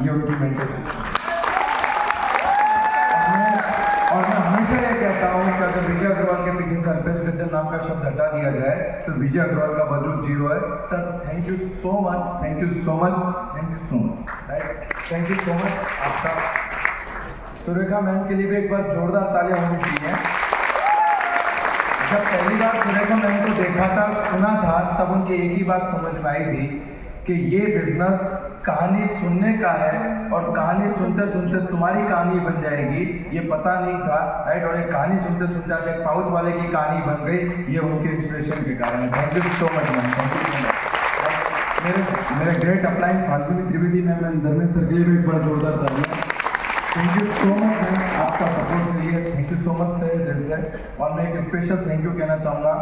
ये उनकी मेंटरशिप। और मैं हमेशा ये कहता हूँ कि अगर विजय अग्रवाल के पीछे से अल्पेश गज्जर नाम का शब्द हटा दिया जाए तो विजय अग्रवाल का वजूद जीरो है। Sir thank you so much, thank you so much, thank you so much, right, thank you so much. आपका सुरेखा मैम के लिए भी एक बार जोरदार तालियां होनी चाहिए। जब पहली बार सुरेखा मैम को देखा था, सुना था, तब उनकी एक ही बात समझ में आई थी कि ये बिजनेस कहानी सुनने का है और कहानी सुनते सुनते तुम्हारी कहानी बन जाएगी, ये पता नहीं था, राइट। और एक कहानी सुनते सुनते आज एक पाउच वाले की कहानी बन गई, ये उनके इंस्पिरेशन के कारण है। Thank you so much ma'am, thank you so much. मेरे great upline Falguni Trivedi ma'am and Dharmesh sir के लिए भी एक बार जोरदार तालियां। Thank you so much ma'am, आपका सपोर्ट के लिए थैंक यू सो मच तहे दिल से। और मैं एक स्पेशल थैंक यू कहना चाहूँगा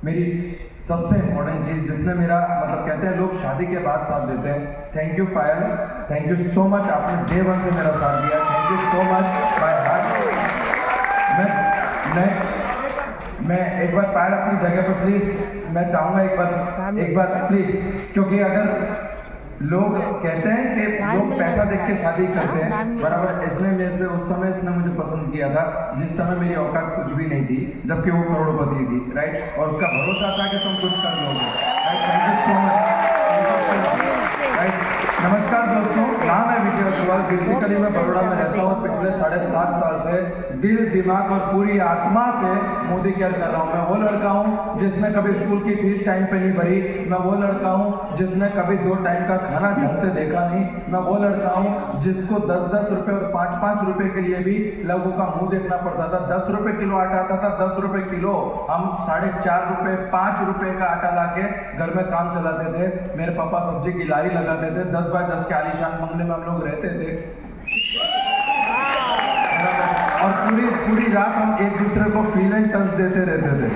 मेरी सबसे इम्पोर्टेंट चीज़ जिसने मेरा मतलब कहते हैं लोग शादी के बाद साथ देते हैं। Thank you Payal, thank you so much, आपने डे वन से मेरा साथ दिया। Thank you so much by heart. मैं एक बार पायल अपनी जगह पर प्लीज़, मैं चाहूँगा एक बार प्लीज़, क्योंकि अगर लोग कहते हैं कि लोग पैसा देख के शादी करते हैं, बराबर इसने मेरे से उस समय इसने मुझे पसंद किया था जिस समय मेरी औकात कुछ भी नहीं थी, जबकि वो करोड़पति थी, राइट। और उसका भरोसा था कि तुम कुछ कर लोगे, right. Thank you so much, right. नमस्कार दोस्तों, नाम है विजय अग्रवाल। बेसिकली मैं बड़ौदा में रहता हूँ। पिछले 7.5 साल से दिल, दिमाग और पूरी आत्मा से मोदी केयर कर रहा हूँ। मैं वो लड़का हूँ जिसने कभी स्कूल की फीस टाइम पे नहीं भरी। मैं वो लड़का हूँ जिसने कभी 2 टाइम का खाना ढंग से देखा नहीं। मैं वो लड़का हूँ जिसको 10-10 रुपए और 5-5 रुपए के लिए भी लोगों का मुंह देखना पड़ता था। 10 रुपए किलो आटा आता था, 10 रुपए किलो। हम 4.5 रुपए 5 रुपए का आटा लाके घर में काम चलाते थे। मेरे पापा सब्जी की लारी लगाते थे। 10 बाय 10 के आलीशान बंगले में हम लोग रहते थे और पूरी रात हम एक दूसरे को फील एंड टच देते रहते थे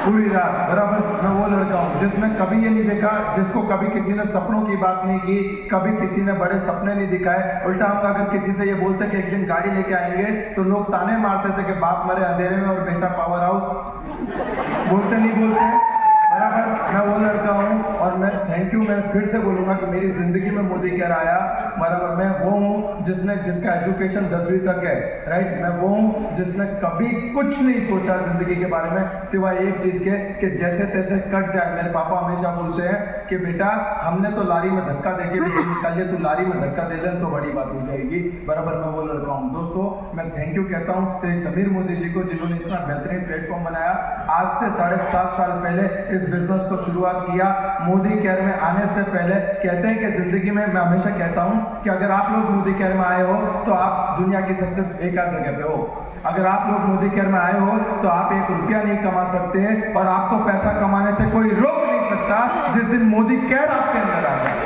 पूरी रात, बराबर। मैं वो लड़का हूँ जिसने कभी ये नहीं देखा, जिसको कभी किसी ने सपनों की बात नहीं की, कभी किसी ने बड़े सपने नहीं दिखाए। उल्टा हम अगर किसी से ये बोलते कि एक दिन गाड़ी लेके आएंगे तो लोग ताने मारते थे कि बाप मरे अंधेरे में और बेटा पावर हाउस। बोलते नहीं बोलते, बराबर। मैं वो लड़का हूँ और मैं थैंक यू, मैं फिर से बोलूँगा कि मेरी ज़िंदगी में मोदी केयर आया, बराबर। मैं वो हूँ जिसका एजुकेशन 10वीं तक है, राइट। मैं वो हूँ जिसने कभी कुछ नहीं सोचा ज़िंदगी के बारे में सिवाय एक चीज़ के कि जैसे तैसे कट जाए। मेरे पापा हमेशा बोलते हैं कि बेटा हमने तो लारी में धक्का देके भी नहीं निकाल लिया, तू लारी में धक्का दे ले तो बड़ी बात हो जाएगी, बराबर। मैं वो लड़का हूँ। दोस्तों मैं थैंक यू कहता हूँ श्री समीर मोदी जी को, जिन्होंने इतना बेहतरीन प्लेटफॉर्म बनाया। आज से 7.5 साल पहले इस बिजनेस को शुरुआत किया। मोदी केयर में आने से पहले कहते हैं कि जिंदगी में, मैं हमेशा कहता हूं कि अगर आप लोग मोदी केयर में आए हो तो आप दुनिया की सबसे बेकार जगह पे हो। अगर आप लोग मोदी केयर में आए हो तो आप 1 रुपया नहीं कमा सकते और आपको पैसा कमाने से कोई रोक नहीं सकता जिस दिन मोदी केयर आपके अंदर आ जाए,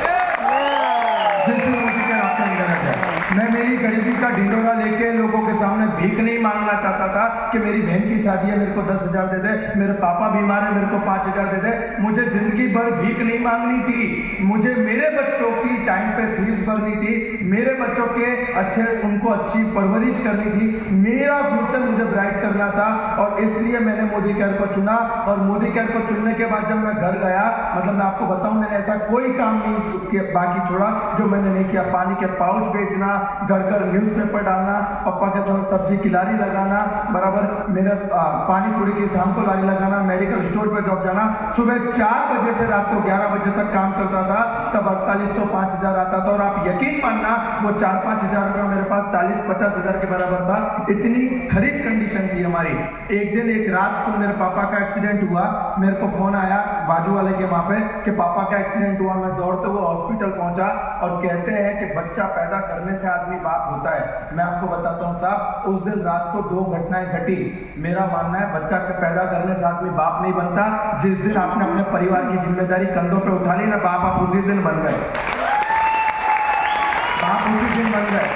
जिस दिन मोदी केयर आपके अंदर आ जाए। मैं मेरी गरीबी का ढिंडोरा लेके लोगों के सामने भीख नहीं मांगना चाहता था कि मेरी बहन की शादी है मेरे को 10,000 दे दे, मेरे पापा बीमार है मेरे को 5,000 दे दे। मुझे जिंदगी भर भीख नहीं मांगनी थी, मुझे मेरे बच्चों की टाइम पे फीस भरनी थी, मेरे बच्चों के उनको अच्छी परवरिश करनी थी, मेरा फ्यूचर मुझे ब्राइट करना था। और इसलिए मैंने मोदी केयर को चुना। और मोदी केयर को चुनने के बाद जब मैं घर गया, मतलब मैं आपको बताऊं, मैंने ऐसा कोई काम नहीं बाकी छोड़ा जो मैंने नहीं किया। पानी के पाउच बेचना, घर घर न्यूज़पेपर डालना, पापा के साथ सब्जी की लारी लगाना, बराबर। मेरा पानी पूरी की शाम को लारी लगाना, मेडिकल स्टोर पे जॉब जाना, सुबह 4 बजे से रात को 11 बजे तक काम करता था। तब 4800 5,000 आता था और आप यकीन मानना वो 4-5 हज़ार रुपया मेरे पास 40-50 हज़ार के बराबर था। इतनी खरीब कंडीशन थी हमारी। एक दिन एक रात को मेरे पापा का एक्सीडेंट हुआ। मेरे को फोन आया बाजू वाले के वहां पे कि पापा का एक्सीडेंट हुआ। मैं दौड़ते हुए हॉस्पिटल पहुंचा और कहते हैं कि बच्चा पैदा करने से आदमी बाप होता है। मैं आपको बताता हूँ साहब, उस दिन रात को 2 घटनाएं घटी। मेरा मानना है बच्चा पैदा करने से आदमी बाप नहीं बनता। जिस दिन आपने अपने परिवार की जिम्मेदारी कंधों पे उठा ली ना, बाप आप उसी दिन बन गए, बाप उसी दिन बन गए।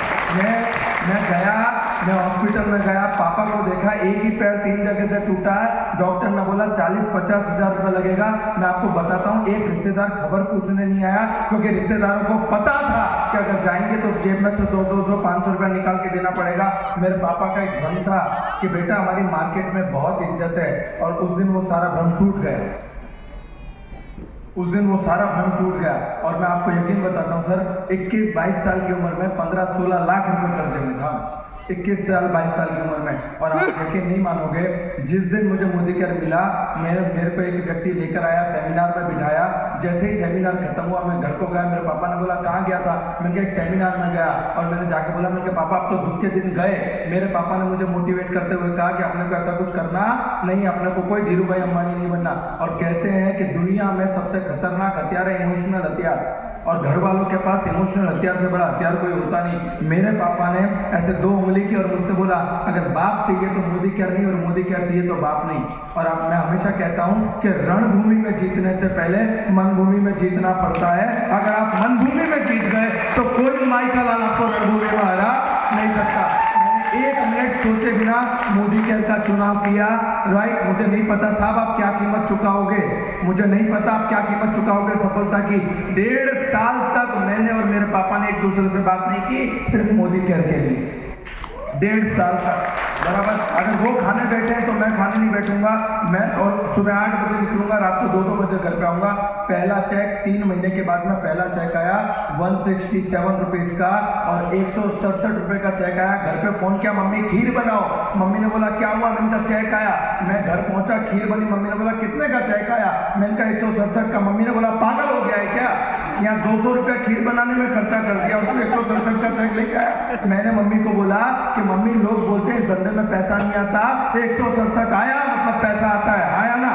मैं हॉस्पिटल में गया, पापा को देखा, एक ही पैर 3 जगह से टूटा है। डॉक्टर ने बोला 40-50 हज़ार रुपये लगेगा। मैं आपको बताता हूँ, एक रिश्तेदार खबर पूछने नहीं आया क्योंकि रिश्तेदारों को पता था कि अगर जाएंगे तो जेब में से 200-500 रुपया निकाल के देना पड़ेगा। मेरे पापा का एक भ्रम था कि बेटा हमारी मार्केट में बहुत इज्जत है, और उस दिन वो सारा भ्रम टूट गया। उस दिन वो सारा भ्रम टूट गया। और मैं आपको यकीन बताता हूँ सर, 21-22 साल की उम्र में 15-16 लाख रुपए कर्जे में था। 21 साल 22 साल की उम्र में। और आप यकीन नहीं मानोगे, जिस दिन मुझे मोदी केयर मिला, मेरे को एक व्यक्ति लेकर आया, सेमिनार में बिठाया। जैसे ही सेमिनार खत्म हुआ, मैं घर को गया, मेरे पापा ने बोला कहाँ गया था? मैंने कहा एक सेमिनार में गया। और मैंने जाके बोला, मैंने कहा पापा आप तो दुख के दिन गए। मेरे पापा ने मुझे मोटिवेट करते हुए कहा कि अपने को ऐसा कुछ करना नहीं, अपने को कोई धीरू भाई अंबानी नहीं बनना। और कहते हैं कि दुनिया में सबसे खतरनाक हथियार है इमोशनल हथियार, और घर वालों के पास इमोशनल हथियार से बड़ा हथियार कोई होता नहीं। मेरे पापा ने ऐसे 2 उंगली की और मुझसे बोला, अगर बाप चाहिए तो मोदी केयर नहीं, और मोदी केयर चाहिए तो बाप नहीं। और अब मैं हमेशा कहता हूं कि रणभूमि में जीतने से पहले मनभूमि में जीतना पड़ता है। अगर आप मनभूमि में जीत गए तो कोई माइका लाल आपको रणभूमि में हरा नहीं सकता। मैंने 1 मिनट सोचे बिना मोदी केयर का चुनाव किया। राइट, मुझे नहीं पता साहब आप क्या कीमत चुकाओगे, मुझे नहीं पता आप क्या कीमत चुकाओगे सफलता की। 1.5 साल तक मैंने और मेरे पापा ने एक दूसरे से बात नहीं की, सिर्फ मोदी केयर के लिए। 1.5 साल तक बराबर। अगर वो खाने बैठे हैं तो मैं खाने नहीं बैठूंगा। मैं और सुबह 8 बजे निकलूंगा, रात को 2-2 बजे घर पे आऊंगा। पहला चेक 3 महीने के बाद में पहला चेक आया 167 रुपीज का, और 167 रुपए का चेक आया। घर पे फोन किया, मम्मी खीर बनाओ। मम्मी ने बोला क्या हुआ? मैंने कहा चेक आया। मैं घर पहुंचा, खीर बनी। मम्मी ने बोला कितने का चेक आया? मैंने कहा 167 का। मम्मी ने बोला पागल हो गया है क्या? यहाँ 200 रुपया खीर बनाने में खर्चा कर दिया और तू 167 का चेक लेके आया। मैंने मम्मी को बोला कि मम्मी लोग बोलते हैं इस धंधे में पैसा नहीं आता, 167 आया मतलब पैसा आता है। आया ना?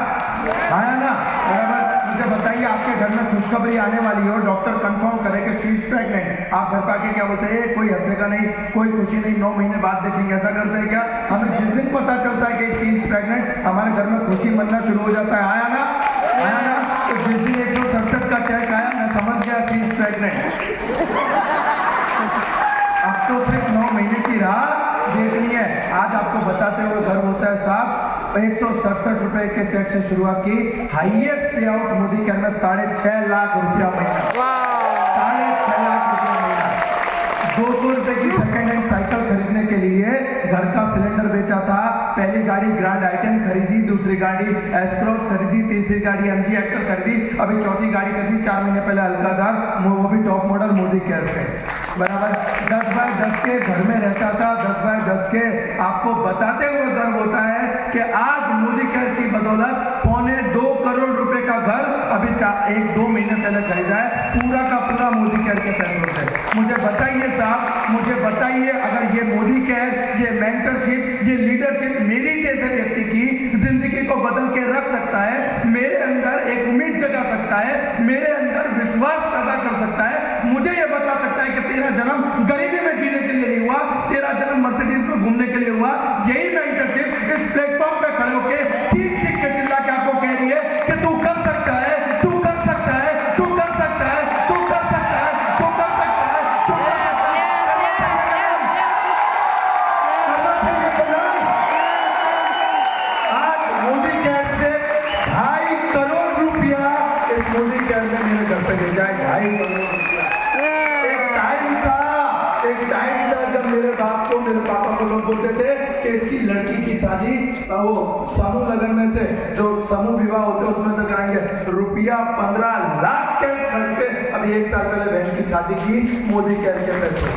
आया ना? बराबर। मुझे बताइए, आपके घर में खुशखबरी आने वाली हो, डॉक्टर कंफर्म करे कि शी इज प्रेग्नेंट, आप घर पर आके क्या बोलते हैं? कोई हंसेगा नहीं, कोई खुशी नहीं, 9 महीने बाद देखेंगे, ऐसा करते हैं क्या? हमें जिस दिन पता चलता है कि शी इज प्रेग्नेंट, हमारे घर में खुशी मनना शुरू हो जाता है। आया ना? आया ना? तो जिस दिन 167 का चेक आया, मैं समझ गया शी इज प्रेग्नेंट। अब तो सिर्फ 9 महीने की राह देखनी है। आज आपको बताते हुए गर्व होता है साहब, 167 रुपए के चेक से शुरुआत की। हाईएस्ट पे आउट मोदी केयर में 6.5 लाख रुपया महीना। 6.5 लाख रुपया महीना। 200 रुपए की सेकेंड हैंड साइकिल खरीदने के लिए घर का सिलेंडर बेचा था। पहली गाड़ी ग्रैंड आइटन खरीदी, दूसरी गाड़ी एस्क्रॉस खरीदी, तीसरी गाड़ी एमजी एक्टर खरीदी, अभी चौथी गाड़ी खरीदी 4 महीने पहले अल्काजार, वो भी टॉप मॉडल मोदी केयर से। बराबर। 10x10 के घर में रहता था, 10x10 के। आपको बताते हुए गर्व होता है कि आज मोदी केयर की बदौलत 2.25 करोड़ रुपए का घर अभी 1-2 महीने पहले खरीदा है, पूरा का पूरा मोदी केयर के पैसों से। मुझे बताइए साहब, मुझे बताइए, अगर ये मोदी केयर, ये मेंटरशिप, ये लीडरशिप मेरी जैसे व्यक्ति की जिंदगी को बदल के रख सकता है, मेरे अंदर एक उम्मीद जगा सकता है, मेरे अंदर विश्वास पैदा कर सकता है, मुझे ये बता सकता है कि तेरा जन्म गरीबी में जीने के लिए नहीं हुआ, तेरा जन्म मर्सिडीज में घूमने के लिए हुआ। यही मेंटरशिप इस प्लेटफॉर्म पे खड़े होकर ठीक ठीक के चिल्ला के आपको कह रही है कि तू कर सकता है, तू कर सकता है, तू कर सकता है, तू कर सकता है, तू कर सकता है, तू कर सकता है। आज मोदी केयर से 2.5 करोड़ रुपया इस मोदी केयर ने मेरे घर पे भेजा है। 2.5 करोड़ रुपया। एक टाइम था जब मेरे बाप को, मेरे पापा को लोग बोलते थे कि इसकी लड़की की शादी वो समूह लगन में से, जो समूह विवाह होते हैं उसमें से कराएंगे। रुपया 15 लाख कैश खर्च के अभी 1 साल पहले बहन की शादी की मोदी केयर के पैसे।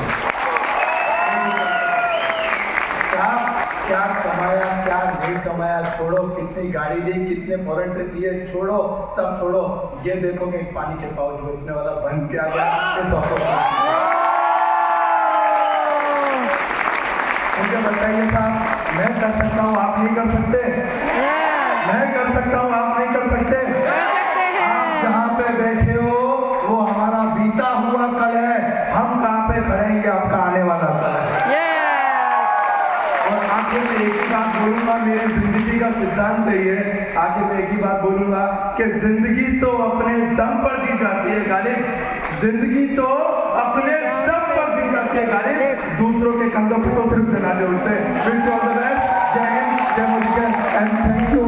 साहब क्या कमाया क्या नहीं कमाया छोड़ो, कितनी गाड़ी ली, कितने फॉरेन ट्रिप लिए छोड़ो, सब छोड़ो। ये देखो कि एक पानी के पाउच बेचने वाला बन के आ गया इस ऑफर। मुझे बताइए साहब, मैं कर सकता हूँ, आप नहीं कर सकते? मैं कर सकता हूँ, आप नहीं कर सकते? आप जहाँ पे बैठे हो वो हमारा बीता हुआ कल है, हम कहाँ पे खड़ेंगे आपका आने वाला कल है। और आखिर में एक ही बात बोलूंगा, मेरी जिंदगी का सिद्धांत है ये, आखिर में एक ही बात बोलूंगा कि जिंदगी तो अपने दम पर जी जाती है गालिब, जिंदगी तो अपने दम पर जी जाती है गालिब, दूसरों के कंधों पर तो सिर्फ जनाजे उठते हैं। जय हिंद, जय मोदी एंड थैंक यू।